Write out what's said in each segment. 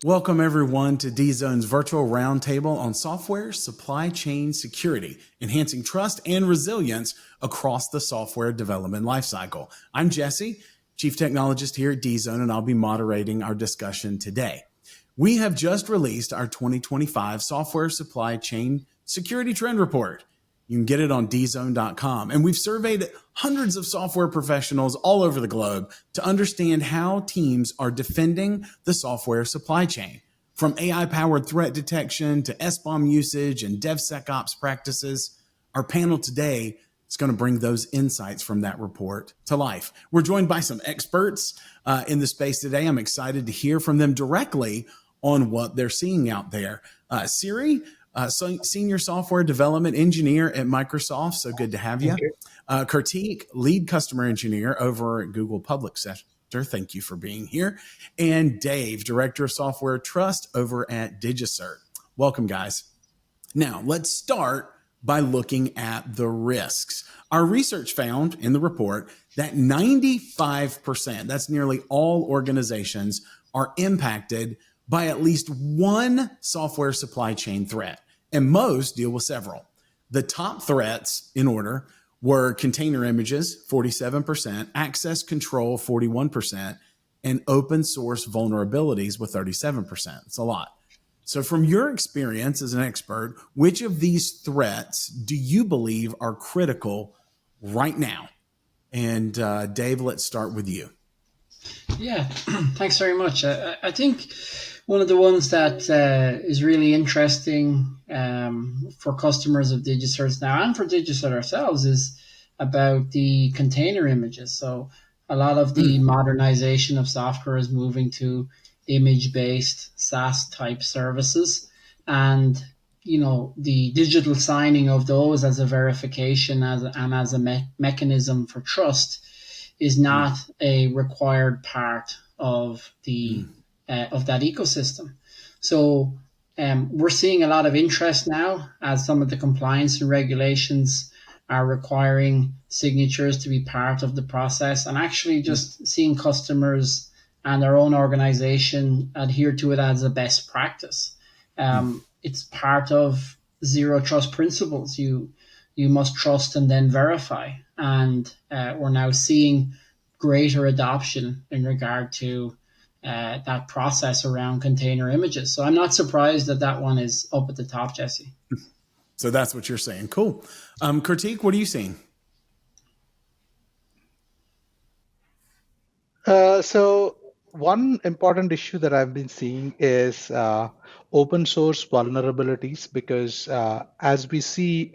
Welcome everyone to DZone's virtual roundtable on software supply chain security, enhancing trust and resilience across the software development lifecycle. I'm Jesse, Chief Technologist here at DZone, and I'll be moderating our discussion today. We have just released our 2025 Software Supply Chain Security Trend Report. You can get it on DZone.com. And we've surveyed hundreds of software professionals all over the globe to understand how teams are defending the software supply chain. From AI-powered threat detection to SBOM usage and DevSecOps practices, our panel today is going to bring those insights from that report to life. We're joined by some experts in the space today. I'm excited to hear from them directly on what they're seeing out there. Siri, Senior Software Development Engineer at Microsoft. So good to have you. Kartik, Lead Customer Engineer over at Google Public Sector. Thank you for being here. And Dave, Director of Software Trust over at DigiCert. Welcome, guys. Now, let's start by looking at the risks. Our research found in the report that 95%, that's nearly all organizations, are impacted by at least one software supply chain threat, and most deal with several. The top threats in order were container images, 47%, access control, 41%, and open source vulnerabilities with 37%. It's a lot. So from your experience as an expert, which of these threats do you believe are critical right now? And Dave, let's start with you. Yeah, thanks very much. I think one of the ones that is really interesting for customers of DigiCert now and for DigiCert ourselves is about the container images. So a lot of the modernization of software is moving to image-based SaaS type services, and the digital signing of those as a verification and as a mechanism for trust is not a required part of the of that ecosystem. So we're seeing a lot of interest now as some of the compliance and regulations are requiring signatures to be part of the process, and actually just seeing customers and their own organization adhere to it as a best practice. It's part of zero trust principles. You must trust and then verify. And we're now seeing greater adoption in regard to that process around container images. So I'm not surprised that that one is up at the top, Jesse. So that's what you're saying. Cool. Kartik, what are you seeing? So one important issue that I've been seeing is open source vulnerabilities, because as we see,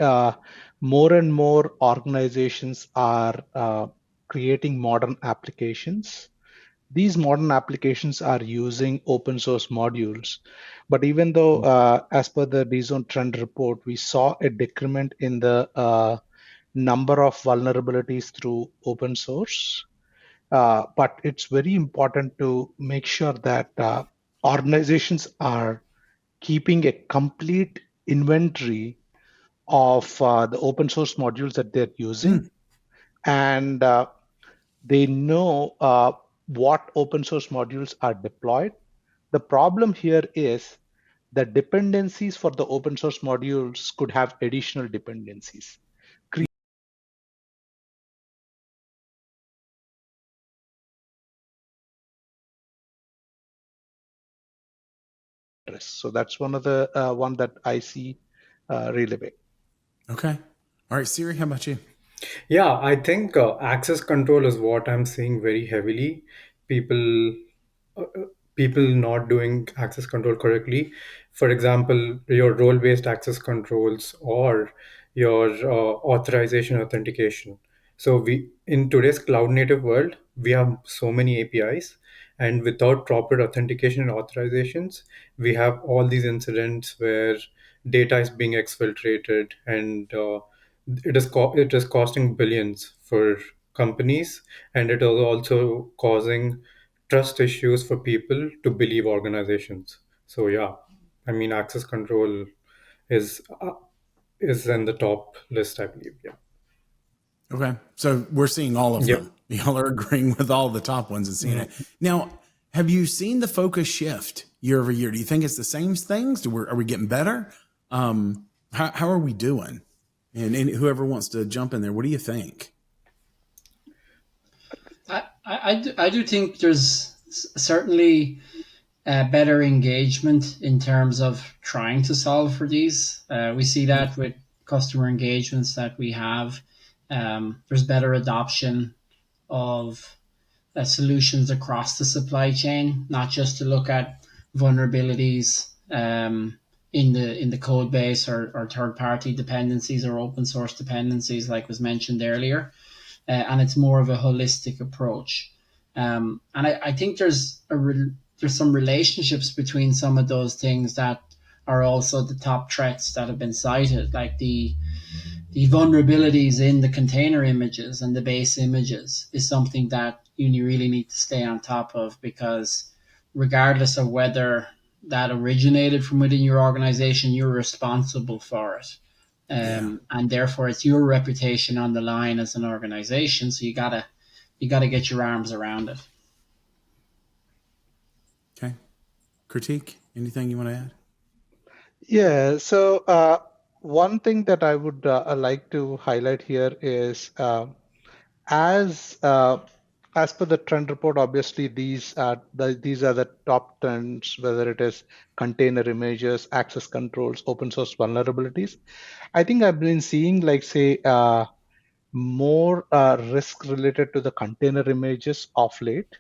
more and more organizations are creating modern applications. These modern applications are using open source modules. But even though, as per the DZone trend report, we saw a decrement in the number of vulnerabilities through open source, but it's very important to make sure that organizations are keeping a complete inventory of the open source modules that they're using, and they know what open source modules are deployed. The problem here is the dependencies for the open source modules could have additional dependencies. So that's one of the one that I see really big. Okay. All right, Siri, how about you? Yeah, I think access control is what I'm seeing very heavily. People, people not doing access control correctly. For example, your role-based access controls or your authorization authentication. So we in today's cloud-native world, we have so many APIs, and without proper authentication and authorizations, we have all these incidents where data is being exfiltrated and it is costing billions for companies, and it is also causing trust issues for people to believe organizations. So yeah, I mean access control is is in the top list, I believe. Yeah. Okay. So we're seeing all of Yep. them. Y'all are agreeing with all the top ones and seeing it. Now, have you seen the focus shift? year over year? Do you think it's the same things? Are we getting better? How are we doing? And whoever wants to jump in there, what do you think? I do think there's certainly better engagement in terms of trying to solve for these. We see that with customer engagements that we have. There's better adoption of solutions across the supply chain, not just to look at vulnerabilities in the code base or third party dependencies or open source dependencies, like was mentioned earlier. And it's more of a holistic approach. And I think there's some relationships between some of those things that are also the top threats that have been cited, like the vulnerabilities in the container images and the base images is something that you really need to stay on top of, because regardless of whether that originated from within your organization, you're responsible for it. And therefore it's your reputation on the line as an organization. So you gotta get your arms around it. Okay. Critique, anything you want to add? Yeah, so one thing that I would like to highlight here is as per the trend report, obviously these are the top trends, whether it is container images, access controls, open source vulnerabilities. I think I've been seeing, like, say, more risk related to the container images of late.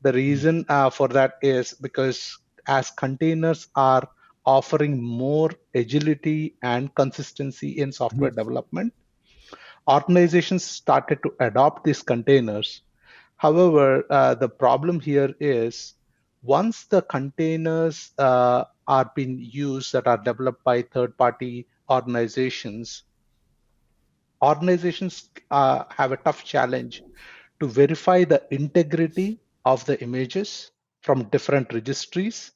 The reason for that is because as containers are offering more agility and consistency in software development, organizations started to adopt these containers. However, the problem here is once the containers are being used that are developed by third-party organizations, have a tough challenge to verify the integrity of the images from different registries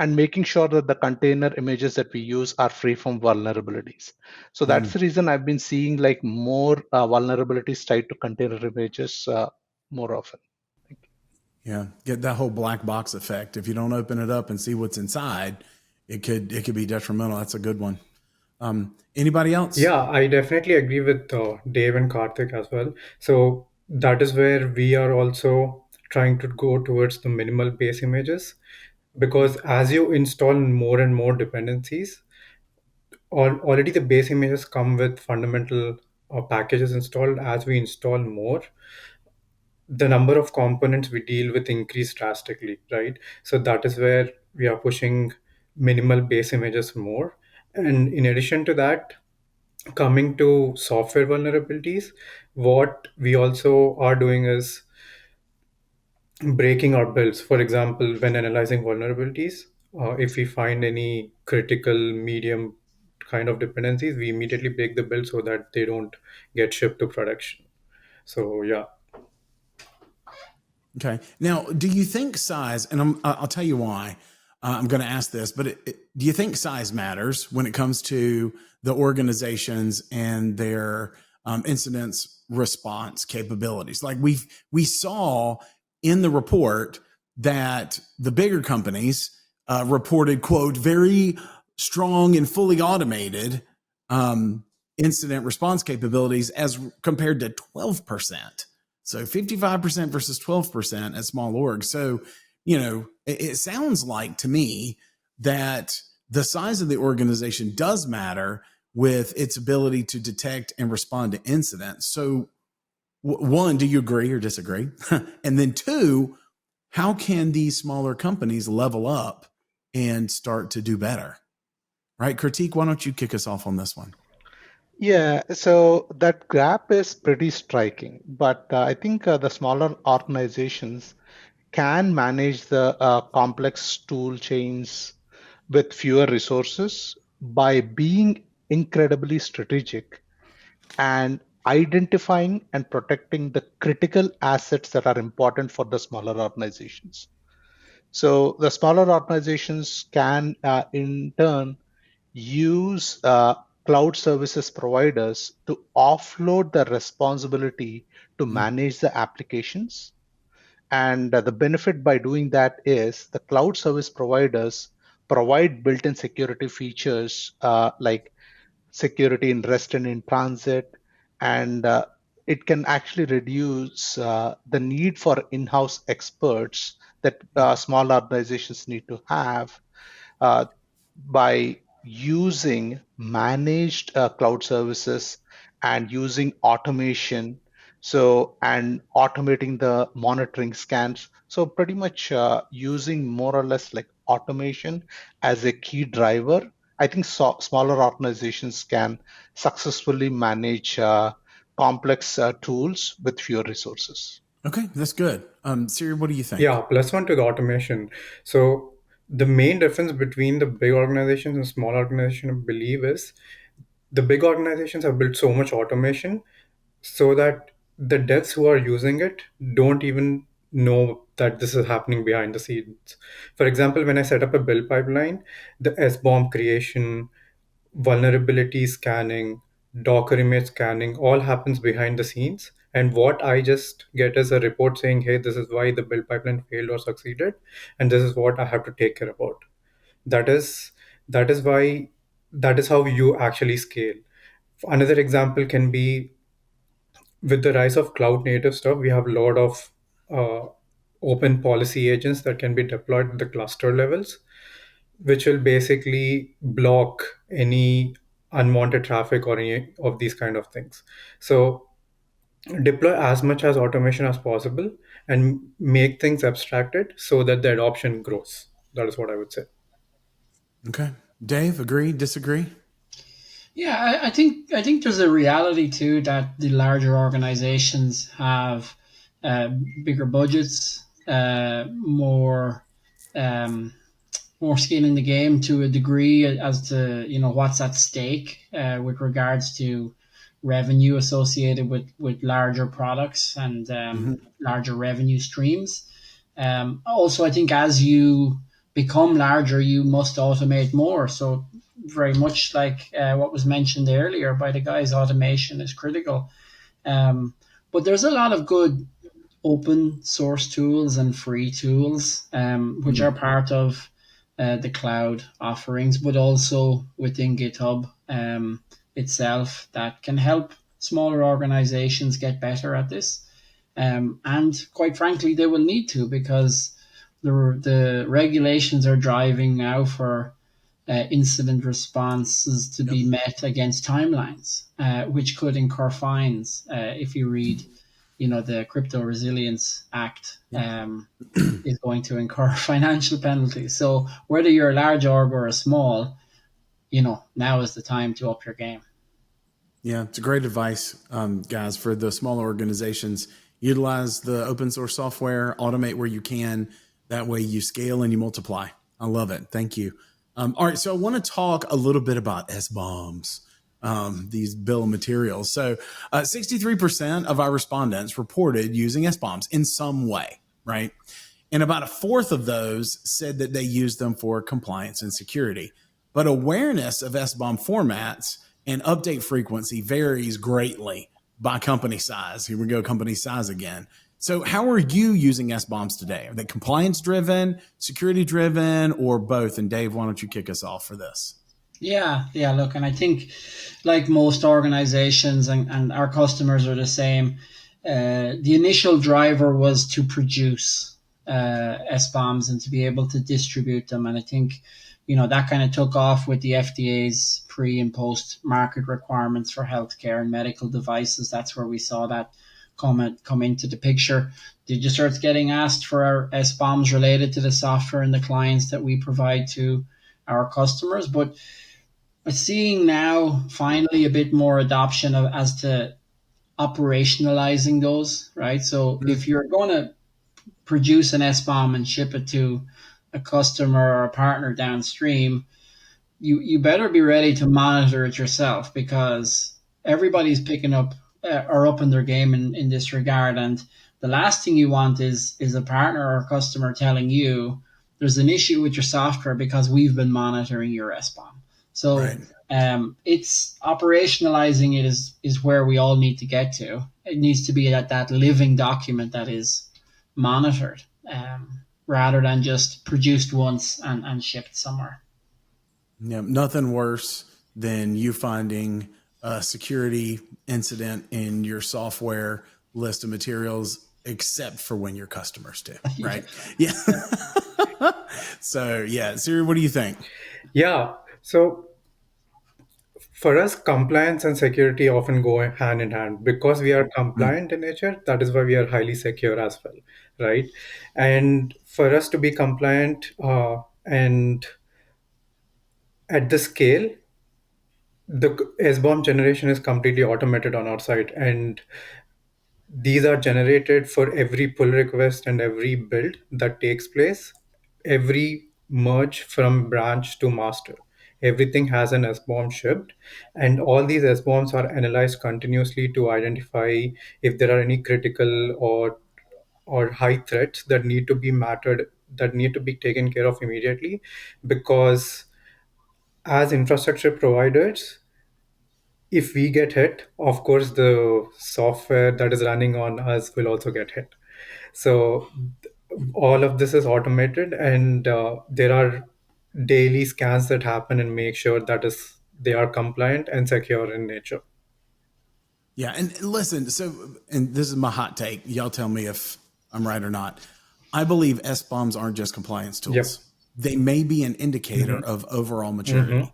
and making sure that the container images that we use are free from vulnerabilities. So that's the reason I've been seeing like more vulnerabilities tied to container images more often. Yeah, get that whole black box effect. If you don't open it up and see what's inside, it could be detrimental. That's a good one. Anybody else? Yeah, I definitely agree with Dave and Karthik as well. So that is where we are also trying to go towards the minimal base images, because as you install more and more dependencies, already the base images come with fundamental packages installed. As we install more, the number of components we deal with increase drastically, right? So that is where we are pushing minimal base images more. And in addition to that, coming to software vulnerabilities, what we also are doing is breaking our builds. For example, when analyzing vulnerabilities, if we find any critical medium kind of dependencies, we immediately break the build so that they don't get shipped to production. So yeah. Okay. Now, do you think size, and I'll tell you why I'm going to ask this, but do you think size matters when it comes to the organizations and their incidents response capabilities? Like we saw in the report that the bigger companies reported, quote, very strong and fully automated incident response capabilities as compared to 12%. So 55% versus 12% at small orgs. So, it sounds like to me that the size of the organization does matter with its ability to detect and respond to incidents. So, one, do you agree or disagree? And then two, how can these smaller companies level up and start to do better? Right? Critique, why don't you kick us off on this one? Yeah, so that gap is pretty striking, but I think the smaller organizations can manage the complex tool chains with fewer resources by being incredibly strategic and identifying and protecting the critical assets that are important for the smaller organizations. So the smaller organizations can, in turn, use cloud services providers to offload the responsibility to manage the applications And the benefit by doing that is the cloud service providers provide built-in security features like security in rest and in transit, and it can actually reduce the need for in-house experts that small organizations need to have uh, by using managed cloud services and using automation, so and automating the monitoring scans, so pretty much using more or less like automation as a key driver. I think smaller organizations can successfully manage complex tools with fewer resources. Okay, that's good. Siri, what do you Yeah, think? plus one to the automation. So the main difference between the big organizations and small organizations, I believe, is the big organizations have built so much automation so that the devs who are using it don't even know that this is happening behind the scenes. For example, when I set up a build pipeline, the SBOM creation, vulnerability scanning, Docker image scanning, all happens behind the scenes. And what I just get is a report saying, hey, this is why the build pipeline failed or succeeded, and this is what I have to take care about. That is that is why that is how you actually scale. Another example can be with the rise of cloud native stuff, we have a lot of uh, open policy agents that can be deployed at the cluster levels, which will basically block any unwanted traffic or any of these kind of things. So deploy as much as automation as possible and make things abstracted so that the adoption grows. That is what I would say. Okay. Dave, agree, disagree? Yeah, I think there's a reality too that the larger organizations have uh, bigger budgets, um, more skin in the game to a degree as to what's at stake with regards to revenue associated with larger products and larger revenue streams. Also, I think as you become larger, you must automate more. So very much like what was mentioned earlier by the guys, automation is critical. But there's a lot of good open source tools and free tools, which are part of the cloud offerings, but also within GitHub itself that can help smaller organizations get better at this. And quite frankly, they will need to because the regulations are driving now for incident responses to Yep. be met against timelines, which could incur fines if you read the Crypto Resilience Act is going to incur financial penalties. So whether you're a large org or a small, now is the time to up your game. Yeah, it's a great advice, guys, for the smaller organizations. Utilize the open source software, automate where you can. That way you scale and you multiply. I love it. Thank you. All right, so I want to talk a little bit about SBOMs, these bill of materials. So 63% of our respondents reported using SBOMs in some way, right? And about a fourth of those said that they used them for compliance and security. But awareness of SBOM formats and update frequency varies greatly by company size. Here we go, company size again. So, how are you using SBOMs today? Are they compliance driven, security driven, or both? And Dave, why don't you kick us off for this? Yeah. Look, and I think like most organizations and our customers are the same. The initial driver was to produce SBOMs and to be able to distribute them. And I think, that kind of took off with the FDA's pre and post market requirements for healthcare and medical devices. That's where we saw that come into the picture. Did you start getting asked for our SBOMs related to the software and the clients that we provide to our customers? But seeing now finally a bit more adoption of as to operationalizing those, right? So if you're going to produce an SBOM and ship it to a customer or a partner downstream, you better be ready to monitor it yourself because everybody's picking up or up in their game in this regard. And the last thing you want is a partner or a customer telling you there's an issue with your software because we've been monitoring your SBOM. So Right. it's operationalizing it is where we all need to get to. It needs to be that living document that is monitored, rather than just produced once and shipped somewhere. Yeah, nothing worse than you finding a security incident in your software list of materials, except for when your customers do, right? Yeah. So, yeah, Siri, what do you think? Yeah. So for us, compliance and security often go hand in hand because we are compliant in nature. That is why we are highly secure as well, right? And for us to be compliant and at the scale, the SBOM generation is completely automated on our side, and these are generated for every pull request and every build that takes place, every merge from branch to master. Everything has an SBOM shipped, and all these SBOMs are analyzed continuously to identify if there are any critical or high threats that need to be mattered, that need to be taken care of immediately. Because as infrastructure providers, if we get hit, of course, the software that is running on us will also get hit. So all of this is automated, and there are daily scans that happen and make sure that is they are compliant and secure in nature. Yeah. And listen, so, and this is my hot take. Y'all tell me if I'm right or not. I believe SBOMs aren't just compliance Yep. tools. They may be an indicator of overall maturity.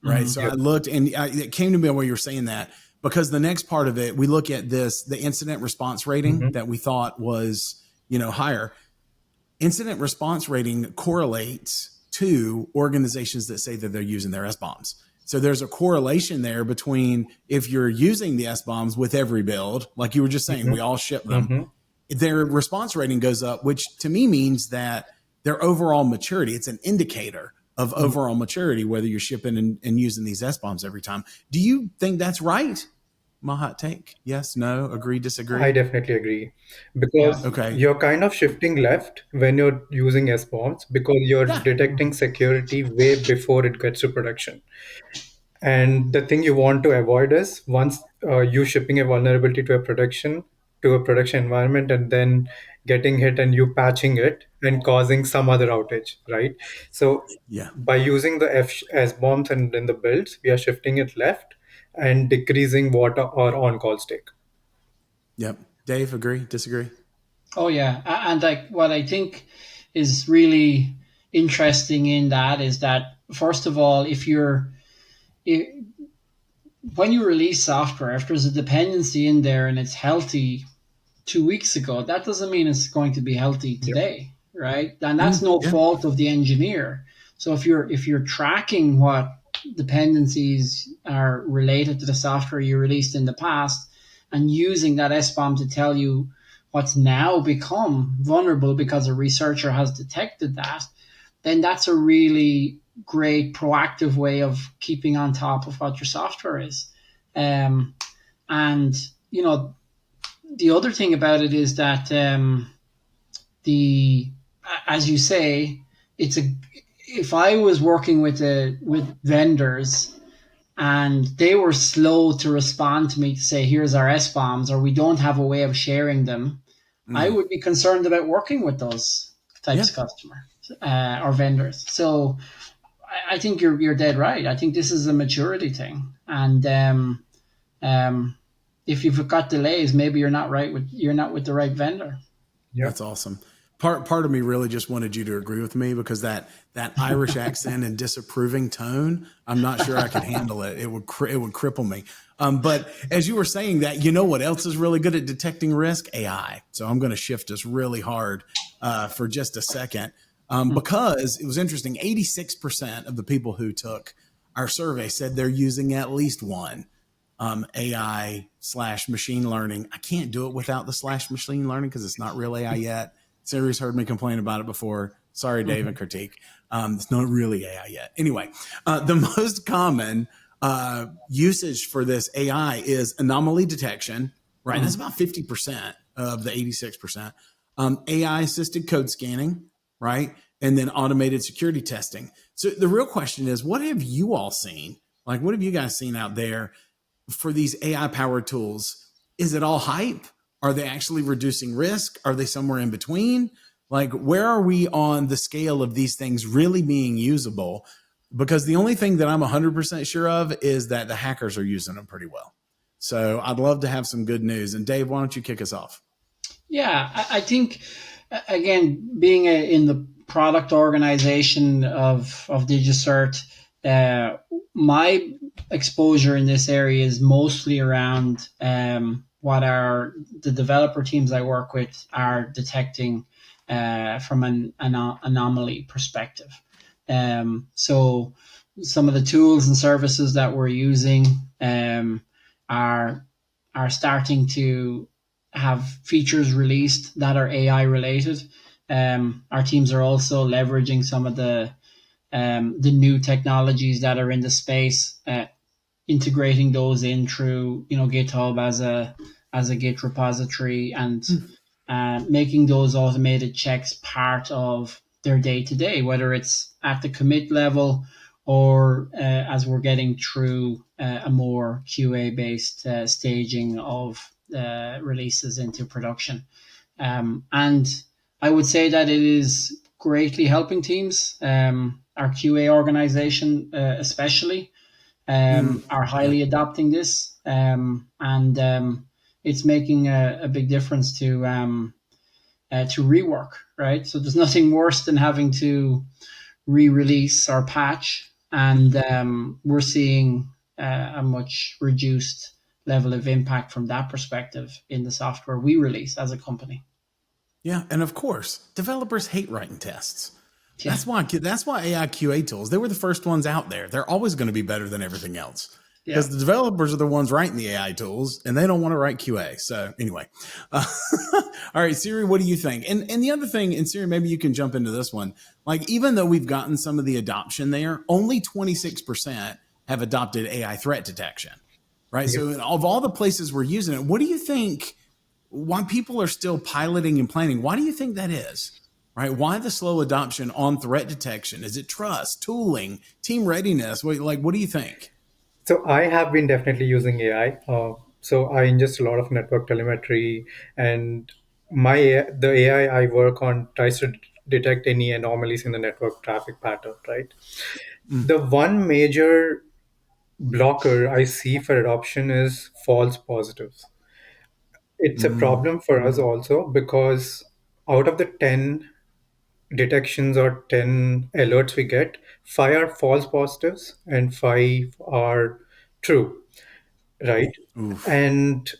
Right. So I looked and it came to me while you were saying that, because the next part of it, we look at this, the incident response rating that we thought was, higher. Incident response rating correlates to organizations that say that they're using their SBOMs. So there's a correlation there between if you're using the SBOMs with every build, like you were just saying, we all ship them, their response rating goes up, which to me means that their overall maturity, it's an indicator of overall maturity, whether you're shipping and using these SBOMs every time. Do you think that's right? My hot take. Yes, no, agree, disagree? I definitely agree, because Okay. you're kind of shifting left when you're using SBOMs because you're detecting security way before it gets to production. And the thing you want to avoid is once you shipping a vulnerability to a production environment, and then getting hit and you patching it and causing some other outage, right? So Yeah. by using the SBOMs and in the builds, we are shifting it left and decreasing what our on-calls take. Yep. Dave, agree, disagree? Oh yeah, and like what I think is really interesting in that is that, first of all, if, when you release software, if there's a dependency in there and it's healthy 2 weeks ago, that doesn't mean it's going to be healthy today, right? And that's no fault of the engineer. So if you're tracking what dependencies are related to the software you released in the past and using that SBOM to tell you what's now become vulnerable because a researcher has detected that, then that's a really great proactive way of keeping on top of what your software is. And the other thing about it is that as you say, if I was working with vendors and they were slow to respond to me to say, here's our SBOMs, or we don't have a way of sharing them, I would be concerned about working with those types of customers or vendors. So I think you're dead right. I think this is a maturity thing, and if you've got delays, maybe you're not with the right vendor. Yeah. That's awesome. Part of me really just wanted you to agree with me, because that Irish accent and disapproving tone, I'm not sure I could handle it. It would cripple me. But as you were saying that, you know what else is really good at detecting risk? AI. So I'm going to shift us really hard for just a second, because it was interesting. 86% of the people who took our survey said they're using at least one AI/machine learning. I can't do it without the /machine learning because it's not real AI yet. Siri's heard me complain about it before. Sorry, Dave and Critique. It's not really AI yet. Anyway, the most common usage for this AI is anomaly detection, right? That's about 50% of the 86%. AI-assisted code scanning, right? And then automated security testing. So the real question is, what have you all seen? Like, what have you guys seen out there for these AI-powered tools? Is it all hype? Are they actually reducing risk? Are they somewhere in between? Like, where are we on the scale of these things really being usable? Because the only thing that I'm 100% sure of is that the hackers are using them pretty well. So I'd love to have some good news. And Dave, why don't you kick us off? Yeah, I think again, being in the product organization of DigiCert, my exposure in this area is mostly around what are the developer teams I work with are detecting from an anomaly perspective. So some of the tools and services that we're using are starting to have features released that are AI related. Our teams are also leveraging some of the new technologies that are in the space, integrating those in through GitHub as a Git repository, and making those automated checks part of their day to day, whether it's at the commit level or as we're getting through a more QA based staging of releases into production. And I would say that it is greatly helping teams. Our QA organization, especially, are highly adopting this, and it's making a big difference to rework. Right, so there's nothing worse than having to re-release or patch, and we're seeing a much reduced level of impact from that perspective in the software we release as a company. Yeah, and of course, developers hate writing tests. Yeah. That's why AI QA tools, they were the first ones out there. They're always going to be better than everything else. Because the developers are the ones writing the AI tools, and they don't want to write QA. So anyway, all right, Siri, what do you think? And the other thing, and Siri, maybe you can jump into this one. Like, even though we've gotten some of the adoption there, only 26% have adopted AI threat detection, right? Yes. So of all the places we're using it, what do you think? Why people are still piloting and planning? Why do you think that is? Right? Why the slow adoption on threat detection? Is it trust, tooling, team readiness? What do you think? So I have been definitely using AI. So I ingest a lot of network telemetry, and the AI I work on tries to detect any anomalies in the network traffic pattern. Right. The one major blocker I see for adoption is false positives. It's a problem for us also because out of the 10 detections or 10 alerts we get, 5 are false positives and 5 are true, right? Oof. And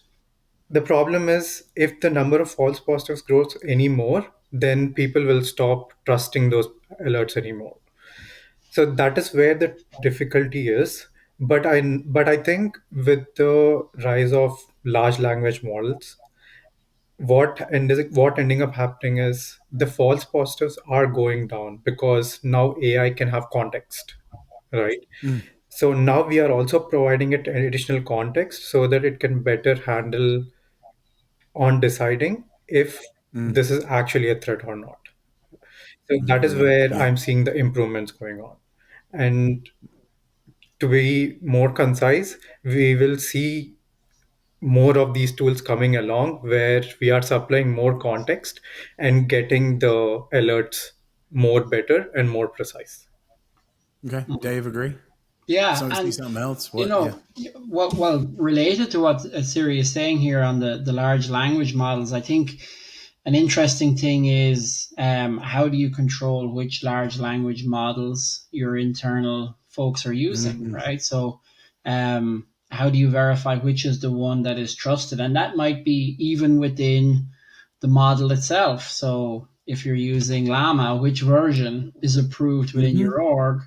the problem is if the number of false positives grows anymore, then people will stop trusting those alerts anymore. So that is where the difficulty is. But I think with the rise of large language models, what ending up happening is the false positives are going down because now AI can have context, right? So now we are also providing it an additional context so that it can better handle on deciding if this is actually a threat or not. So that is where Yeah. I'm seeing the improvements going on. And to be more concise, we will see more of these tools coming along where we are supplying more context and getting the alerts more better and more precise. Okay. Dave, agree? Yeah, So see and something else? you What? Yeah. know, well, related to what Siri is saying here on the large language models, I think an interesting thing is how do you control which large language models your internal folks are using, right? So, how do you verify which is the one that is trusted? And that might be even within the model itself. So, if you're using Llama, which version is approved within your org,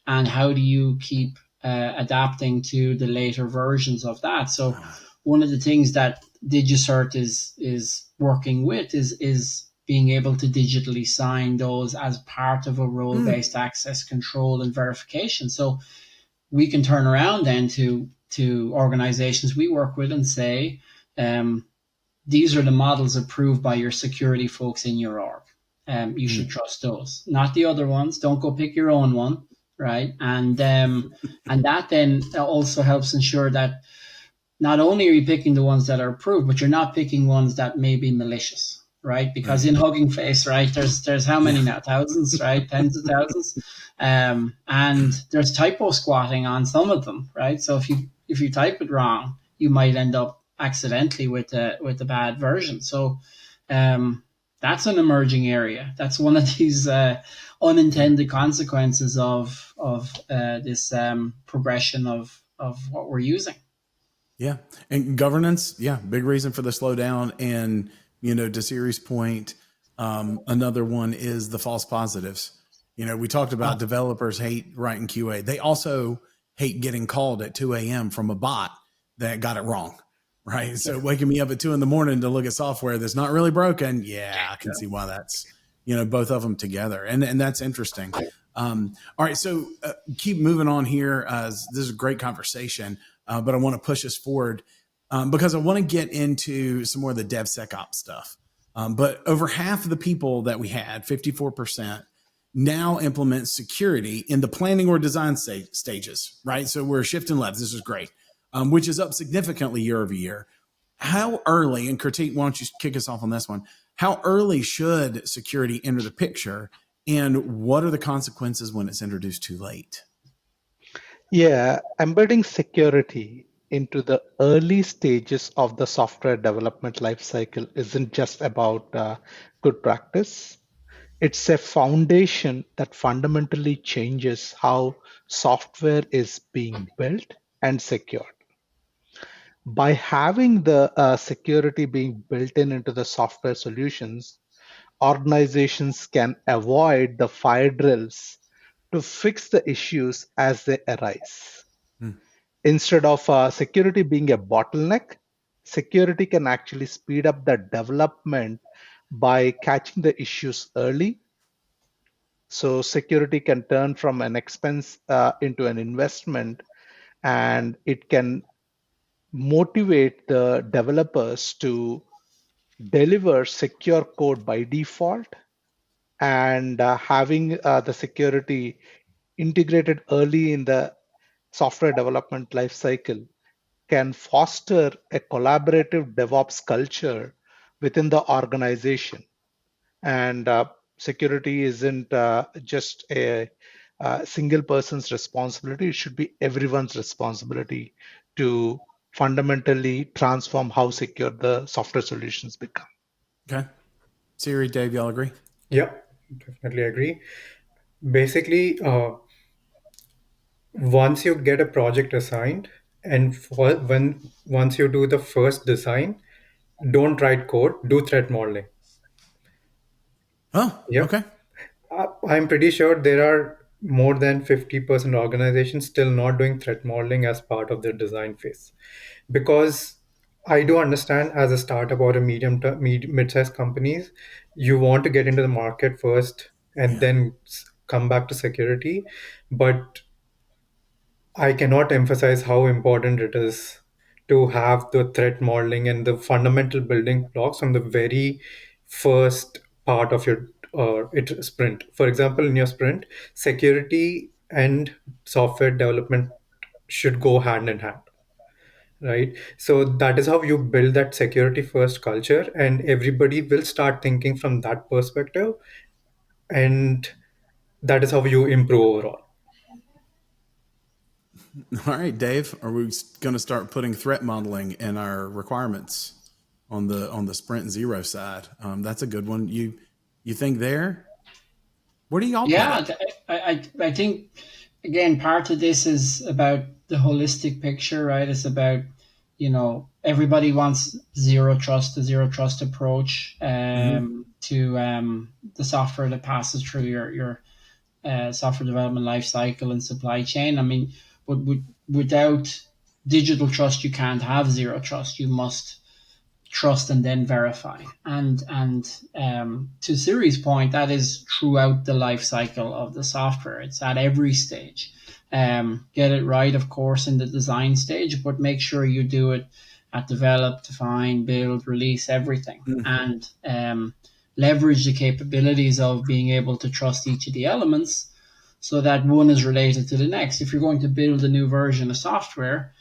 and how do you keep adapting to the later versions of that? So, one of the things that DigiCert is working with is being able to digitally sign those as part of a role-based access control and verification. So we can turn around then to organizations we work with and say, these are the models approved by your security folks in your org. You should trust those, not the other ones. Don't go pick your own one, right? And that then also helps ensure that not only are you picking the ones that are approved, but you're not picking ones that may be malicious, right? Because in Hugging Face, right, there's how many now? Thousands, right? Tens of thousands. And there's typo squatting on some of them, right? So if you type it wrong, you might end up accidentally with a bad version. So that's an emerging area. That's one of these unintended consequences of this progression of what we're using. Yeah. And governance, yeah, big reason for the slowdown. And, to Siri's point, another one is the false positives. We talked about developers hate writing QA. They also hate getting called at 2 a.m. from a bot that got it wrong. Right. So waking me up at 2 a.m. to look at software that's not really broken. Yeah, I can see why that's, both of them together. And that's interesting. All right. So keep moving on here. This is a great conversation. But I want to push us forward because I want to get into some more of the DevSecOps stuff. But over half of the people that we had, 54%, now implement security in the planning or design stages, right? So we're shifting left. This is great, which is up significantly year over year. How early, and Kritik, why don't you kick us off on this one? How early should security enter the picture, and what are the consequences when it's introduced too late? Yeah, embedding security into the early stages of the software development lifecycle isn't just about good practice. It's a foundation that fundamentally changes how software is being built and secured. By having the security being built into the software solutions, organizations can avoid the fire drills to fix the issues as they arise. Instead of security being a bottleneck, security can actually speed up the development by catching the issues early. So security can turn from an expense into an investment, and it can motivate the developers to deliver secure code by default, and having the security integrated early in the software development lifecycle can foster a collaborative DevOps culture within the organization. And security isn't just a single person's responsibility, it should be everyone's responsibility to fundamentally transform how secure the software solutions become. Okay. Siri, Dave, y'all agree? Yeah, definitely agree. Basically, once you get a project assigned, and once you do the first design, don't write code, do threat modeling. Oh, Yep. okay. I'm pretty sure there are more than 50% organizations still not doing threat modeling as part of their design phase. Because I do understand, as a startup or a mid-sized companies, you want to get into the market first and then come back to security. But I cannot emphasize how important it is to have the threat modeling and the fundamental building blocks on the very first part of your sprint. For example, in your sprint, security and software development should go hand in hand, right? So that is how you build that security first culture, and everybody will start thinking from that perspective, and that is how you improve overall. All right, Dave, are we going to start putting threat modeling in our requirements on the Sprint Zero side? That's a good one. You think there? Where do y'all Yeah, put it? I think again part of this is about the holistic picture, right? It's about everybody wants a zero trust approach to the software that passes through your software development life cycle and supply chain. I mean, but without digital trust, you can't have zero trust. You must trust and then verify. And to Siri's point, that is throughout the life cycle of the software. It's at every stage. Get it right, of course, in the design stage, but make sure you do it at develop, define, build, release, everything, and leverage the capabilities of being able to trust each of the elements so that one is related to the next. If you're going to build a new version of software,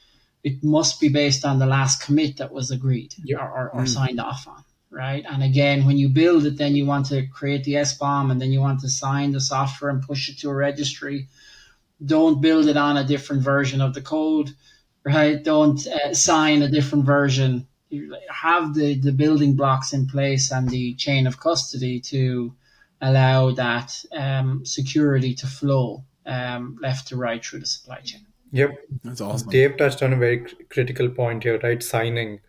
it must be based on the last commit that was agreed Yep. or signed off on, right? And again, when you build it, then you want to create the SBOM and then you want to sign the software and push it to a registry. Don't build it on a different version of the code, right? Don't sign a different version. You have the building blocks in place and the chain of custody to allow that security to flow left to right through the supply chain. Yep. That's awesome. Dave touched on a very critical point here, right? Signing.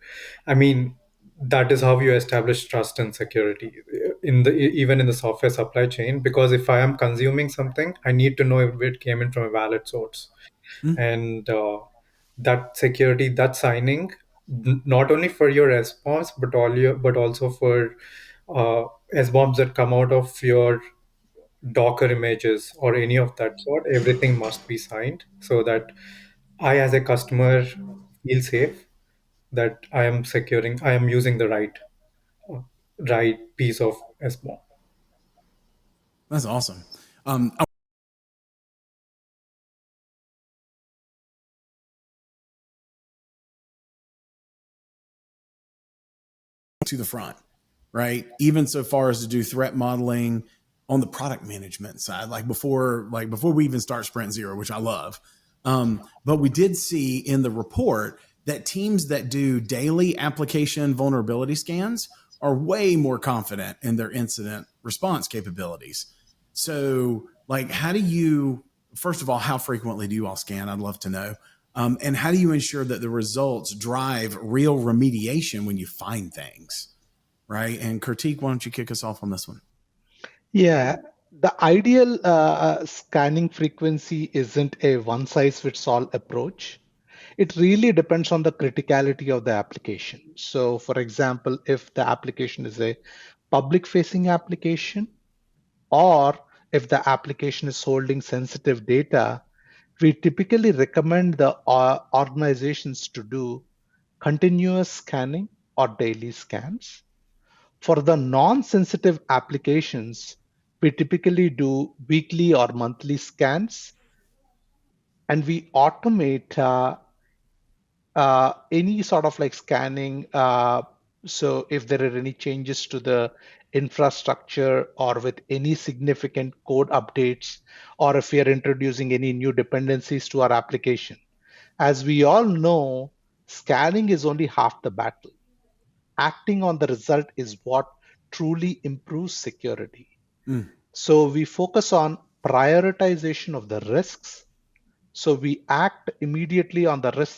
I mean, that is how you establish trust and security in the even in the software supply chain. Because if I am consuming something, I need to know if it came in from a valid source, Mm, and that security, that signing, not only for your response, but also for uh, SBOMs that come out of your Docker images or any of that sort. Everything must be signed so that I, as a customer, feel safe that I am using the right piece of SBOM. that's awesome. I to the front, right? Even so far as to do threat modeling on the product management side, like before we even start Sprint Zero, which I love. But we did see in the report that teams that do daily application vulnerability scans are way more confident in their incident response capabilities. So, like, how do you, first of all, how frequently do you all scan? I'd love to know. And how do you ensure that the results drive real remediation when you find things? Right. And Kartik, why don't you kick us off on this one? Yeah, the ideal scanning frequency isn't a one size fits all approach. It really depends on the criticality of the application. So, for example, if the application is a public facing application, or if the application is holding sensitive data, we typically recommend the organizations to do continuous scanning or daily scans. For the non-sensitive applications, we typically do weekly or monthly scans, and we automate any sort of like scanning. So if there are any changes to the infrastructure or with any significant code updates, or if we are introducing any new dependencies to our application. As we all know, scanning is only half the battle. Acting on the result is what truly improves security. Mm, So we focus on prioritization of the risks. So we act immediately on the risks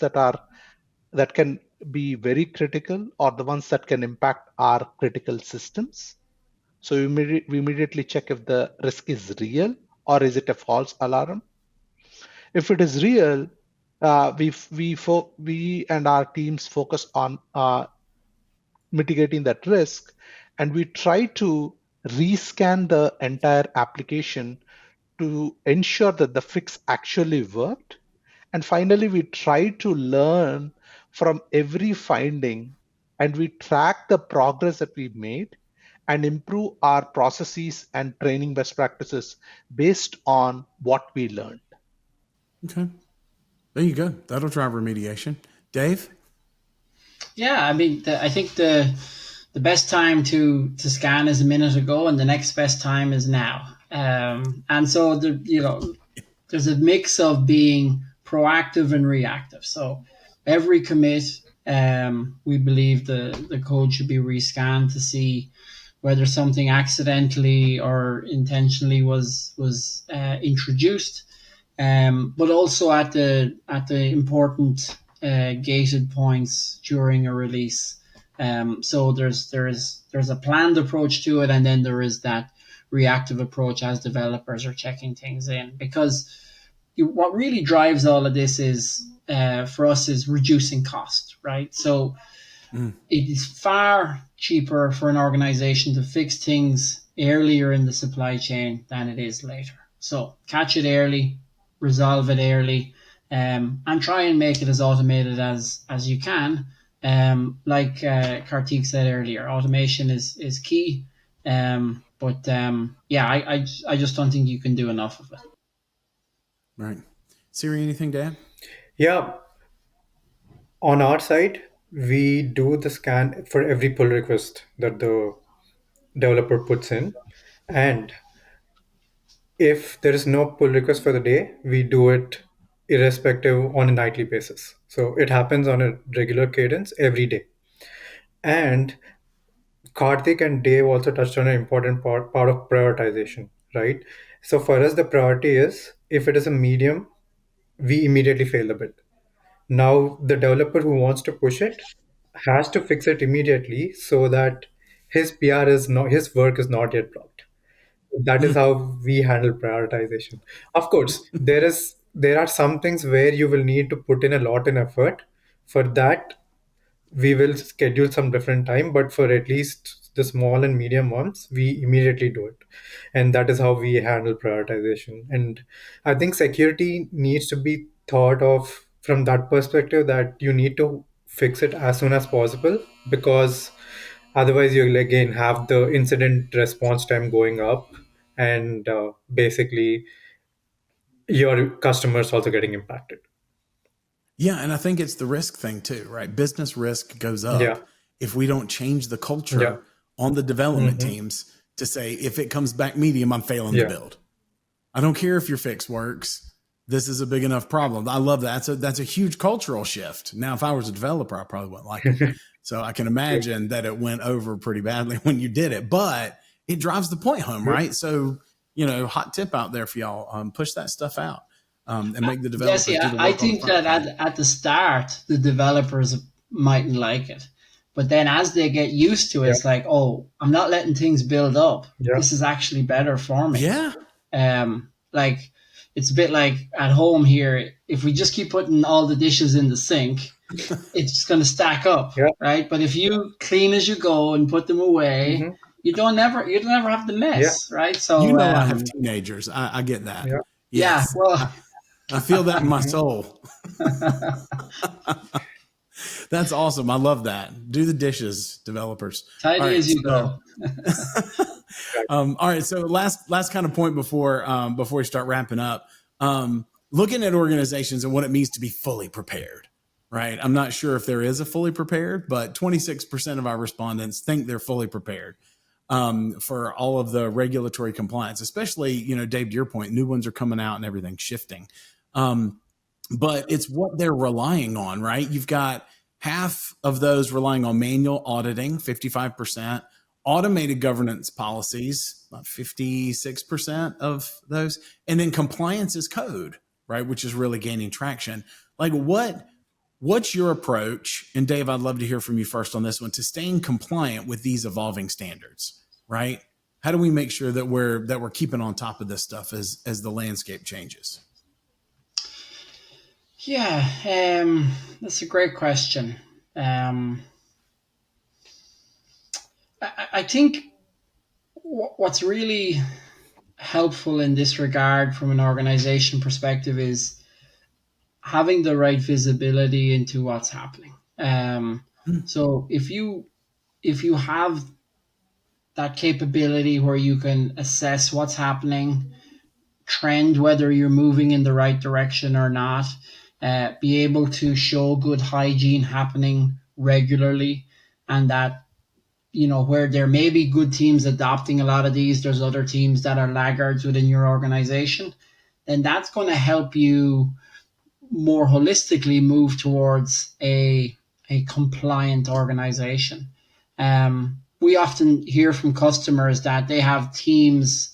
that can be very critical or the ones that can impact our critical systems. So we immediately check if the risk is real or is it a false alarm. If it is real, we and our teams focus on mitigating that risk, and we try to rescan the entire application to ensure that the fix actually worked. And finally, we try to learn from every finding, and we track the progress that we made and improve our processes and training best practices based on what we learned. okay. There you go. That'll drive remediation. Dave? Yeah, I mean, I think the best time to scan is a minute ago, and the next best time is now. And so there's a mix of being proactive and reactive. So every commit, we believe the code should be rescanned to see whether something accidentally or intentionally was introduced, but also at the important gated points during a release. So there's a planned approach to it, and then there is that reactive approach as developers are checking things in. Because what really drives all of this is for us is reducing cost, right? So Mm, it is far cheaper for an organization to fix things earlier in the supply chain than it is later. So catch it early, resolve it early, and try and make it as automated as you can. Like Kartik said earlier, automation is key. But yeah, I just don't think you can do enough of it. right. Siri, anything to add? Yeah, On our side, we do the scan for every pull request that the developer puts in. And if there is no pull request for the day, we do it irrespective on a nightly basis. So it happens on a regular cadence every day. And Karthik and Dave also touched on an important part of prioritization, right? So for us, the priority is if it is a medium, we immediately fail the build. Now, the developer who wants to push it has to fix it immediately so that his work is not yet blocked. That is how we handle prioritization. Of course, there are some things where you will need to put in a lot in effort. For that, we will schedule some different time, but for at least the small and medium ones, we immediately do it. And that is how we handle prioritization. And I think security needs to be thought of from that perspective, that you need to fix it as soon as possible, because otherwise you'll again have the incident response time going up, and basically your customers also getting impacted. Yeah, and I think it's the risk thing too, right? Business risk goes Yeah. up if we don't change the Yeah. culture on the development Hmm. teams to say, if it comes back medium, I'm failing the Yeah. build. I don't care if your fix works. This is a big enough problem. I love that. That's a huge cultural shift. Now, if I was a developer, I probably wouldn't like it. So I can imagine that it went over pretty badly when you did it, but it drives the point home, right? So, hot tip out there for y'all, push that stuff out, and make the developers Jesse, do the I work on the think front that end. at the start, the developers mightn't like it. But then as they get used to it, Yeah. it's like, oh, I'm not letting things build up. Yeah. This is actually better for me. Yeah. Like it's a bit like at home here. If we just keep putting all the dishes in the sink, it's going to stack up, Yeah. right? But if you clean as you go and put them away, Hmm. you don't ever have the Yeah. mess, right? So I have teenagers. I get that. Yeah. yeah, Yes. well, I feel that in my Mhm. soul. That's awesome. I love that. Do the dishes, developers. All tidy right. as you So, go. all right. So last kind of point before we start wrapping up, looking at organizations and what it means to be fully prepared, right? I'm not sure if there is a fully prepared, but 26% of our respondents think they're fully prepared for all of the regulatory compliance, especially, Dave, to your point, new ones are coming out and everything's shifting. But it's what they're relying on, right? You've got half of those relying on manual auditing, 55%, automated governance policies, about 56% of those, and then compliance is code, right? Which is really gaining traction. Like what's your approach? And Dave, I'd love to hear from you first on this one, to staying compliant with these evolving standards, right? How do we make sure that we're keeping on top of this stuff as the landscape changes? Yeah, that's a great question. I think what's really helpful in this regard from an organization perspective is having the right visibility into what's happening. So if you have that capability where you can assess what's happening, trend whether you're moving in the right direction or not, be able to show good hygiene happening regularly, and that where there may be good teams adopting a lot of these, there's other teams that are laggards within your organization, then that's going to help you more holistically move towards a compliant organization. We often hear from customers that they have teams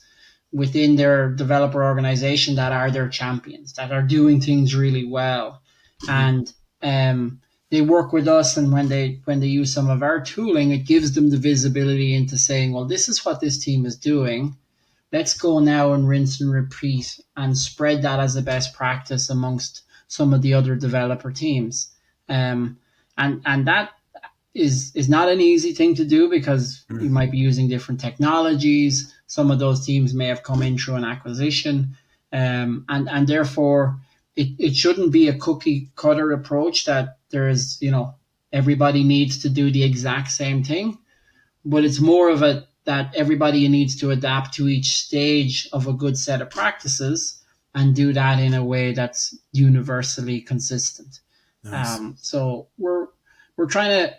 within their developer organization that are their champions, that are doing things really well, and they work with us. And when they use some of our tooling, it gives them the visibility into saying, well, this is what this team is doing. Let's go now and rinse and repeat and spread that as a best practice amongst some of the other developer teams. And that is not an easy thing to do, because you might be using different technologies. Some of those teams may have come in through an acquisition, and therefore it shouldn't be a cookie cutter approach that there's everybody needs to do the exact same thing, but it's more of a that everybody needs to adapt to each stage of a good set of practices and do that in a way that's universally consistent. Nice. So we're trying to,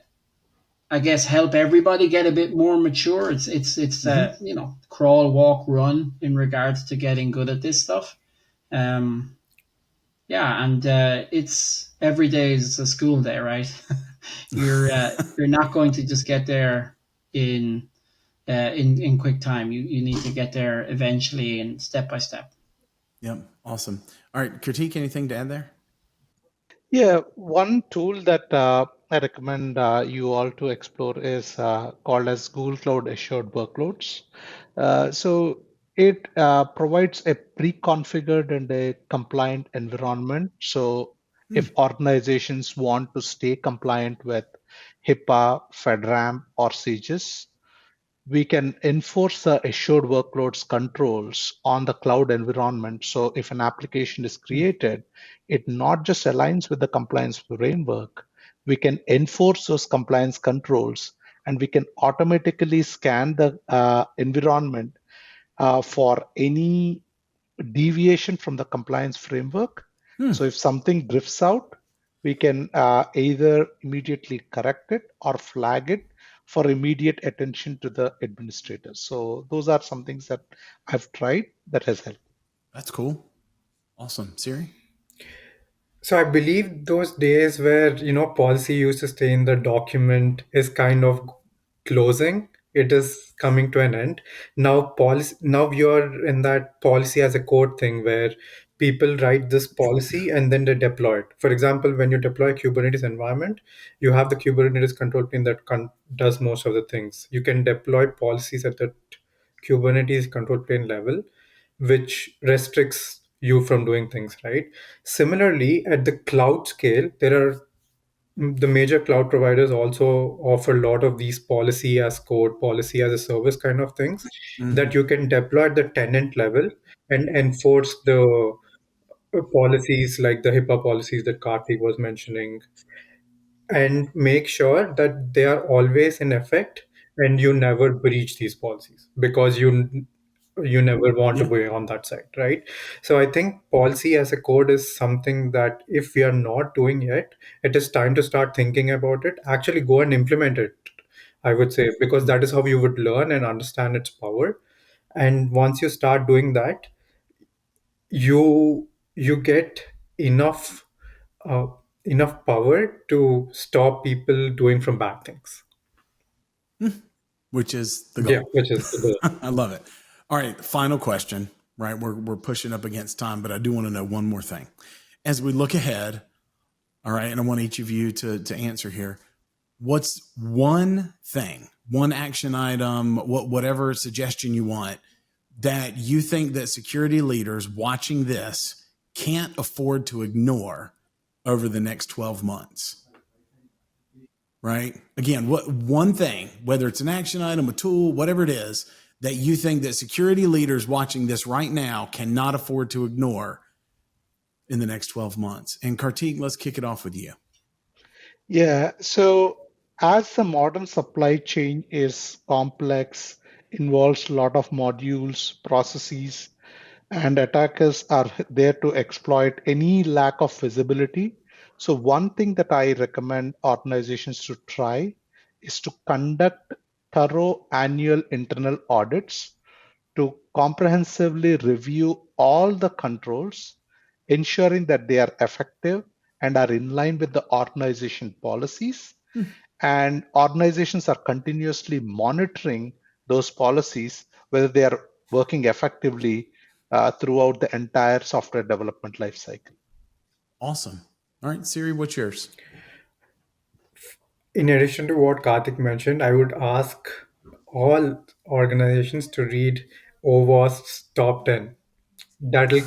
I guess, help everybody get a bit more mature. It's Hmm. crawl, walk, run in regards to getting good at this stuff. Um, yeah, and it's every day is a school day, right? You're not going to just get there in in quick time. You need to get there eventually and step by step. Yep. Awesome. All right, critique. Anything to add there? Yeah, one tool that I recommend you all to explore is called as Google Cloud Assured Workloads. So it provides a pre-configured and a compliant environment. So Hmm. if organizations want to stay compliant with HIPAA, FedRAMP, or CGIS, we can enforce the assured workloads controls on the cloud environment. So if an application is created, it not just aligns with the compliance framework, we can enforce those compliance controls and we can automatically scan the environment for any deviation from the compliance framework. Hmm. So if something drifts out, we can either immediately correct it or flag it for immediate attention to the administrators. So those are some things that I've tried that has helped. That's cool. Awesome. Siri? So I believe those days where policy used to stay in the document is kind of closing. It is coming to an end. Now you're in that policy as a code thing where people write this policy and then they deploy it. For example, when you deploy a Kubernetes environment, you have the Kubernetes control plane that does most of the things. You can deploy policies at the Kubernetes control plane level, which restricts you from doing things, right? Similarly, at the cloud scale, there are the major cloud providers also offer a lot of these policy as code, policy as a service kind of things Hmm. that you can deploy at the tenant level and enforce the policies like the HIPAA policies that Karthik was mentioning, and make sure that they are always in effect and you never breach these policies because you never want to Yeah. be on that side, right? So I think policy as a code is something that if we are not doing yet, it is time to start thinking about it, actually go and implement it, I would say, because that is how you would learn and understand its power. And once you start doing that, you get enough uh, enough power to stop people doing from bad things. Which is the Yeah, goal. which is the goal. I love it. All right, final question. Right, we're pushing up against time, but I do want to know one more thing. As we look ahead, all right, and I want each of you to answer here. What's one thing, one action item, whatever suggestion you want that you think that security leaders watching this can't afford to ignore over the next 12 months? Right? Again, what one thing, whether it's an action item, a tool, whatever it is, that you think that security leaders watching this right now cannot afford to ignore in the next 12 months. And Kartik, let's kick it off with you. Yeah, so as the modern supply chain is complex, involves a lot of modules, processes, and attackers are there to exploit any lack of visibility. So, one thing that I recommend organizations to try is to conduct thorough annual internal audits to comprehensively review all the controls, ensuring that they are effective and are in line with the organization policies. And organizations are continuously monitoring those policies, whether they are working effectively throughout the entire software development lifecycle. Awesome. All right, Siri, what's yours? In addition to what Karthik mentioned, I would ask all organizations to read OWASP's top 10. That'll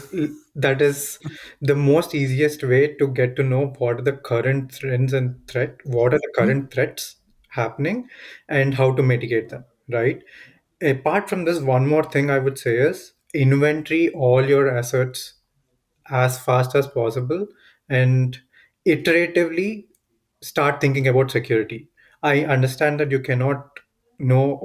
that is the most easiest way to get to know what are the current trends and what are the current threats happening and how to mitigate them, right? Apart from this, one more thing I would say is inventory all your assets as fast as possible and iteratively start thinking about security. I understand that you cannot know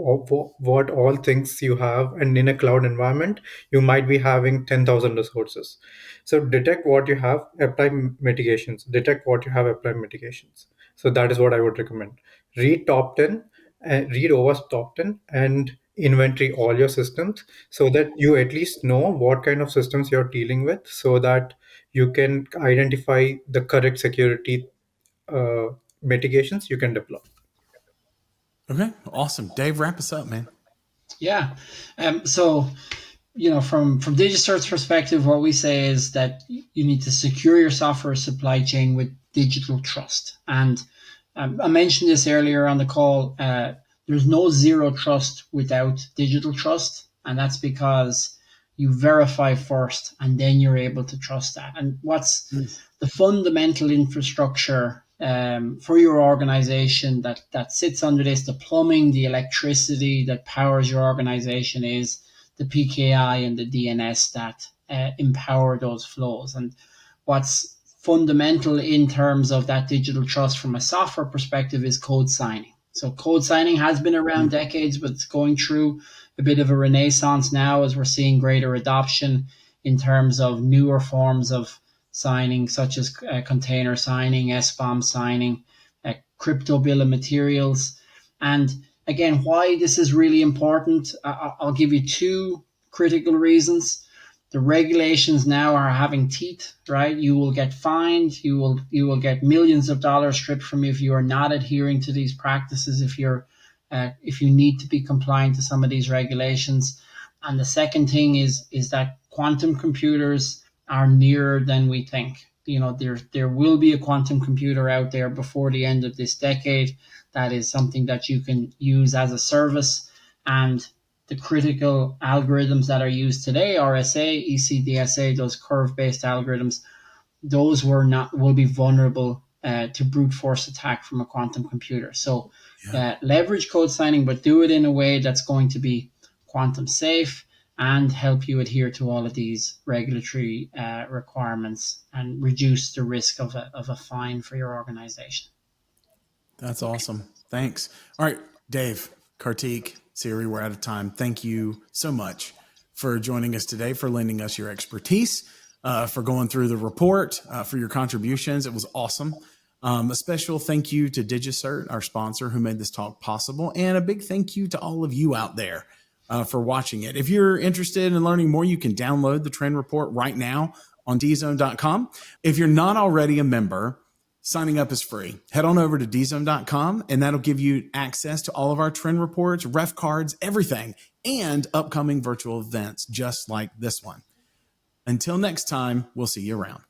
what all things you have. And in a cloud environment, you might be having 10,000 resources. So detect what you have, apply mitigations. Detect what you have, apply mitigations. So that is what I would recommend. Read top 10 and read over top 10 and inventory all your systems, so that you at least know what kind of systems you're dealing with, so that you can identify the correct security uh, mitigations you can deploy. Okay, awesome. Dave, wrap us up, man. Yeah. So, from DigiCert's perspective, what we say is that you need to secure your software supply chain with digital trust. And I mentioned this earlier on the call. There's no zero trust without digital trust, and that's because you verify first, and then you're able to trust that. And what's the fundamental infrastructure for your organization that sits under this, the plumbing, the electricity that powers your organization, is the PKI and the DNS that empower those flows. And what's fundamental in terms of that digital trust from a software perspective is code signing. So code signing has been around decades, but it's going through a bit of a renaissance now as we're seeing greater adoption in terms of newer forms of signing, such as container signing, SBOM signing, crypto bill of materials. And again, why this is really important, I'll give you two critical reasons. The regulations now are having teeth, right? You will get fined. You will get millions of dollars stripped from you if you are not adhering to these practices. If you need to be compliant to some of these regulations. And the second thing is that quantum computers are nearer than we think. There will be a quantum computer out there before the end of this decade. That is something that you can use as a service, and the critical algorithms that are used today, RSA, ECDSA, those curve-based algorithms, those will be vulnerable to brute force attack from a quantum computer. So leverage code signing, but do it in a way that's going to be quantum safe and help you adhere to all of these regulatory requirements and reduce the risk of a fine for your organization. That's awesome. Thanks. All right, Dave, Kartik, Siri, we're out of time. Thank you so much for joining us today, for lending us your expertise, for going through the report, for your contributions. It was awesome. A special thank you to DigiCert, our sponsor, who made this talk possible. And a big thank you to all of you out there for watching it. If you're interested in learning more, you can download the trend report right now on DZone.com. If you're not already a member, signing up is free. Head on over to DZone.com, and that'll give you access to all of our trend reports, ref cards, everything, and upcoming virtual events just like this one. Until next time, we'll see you around.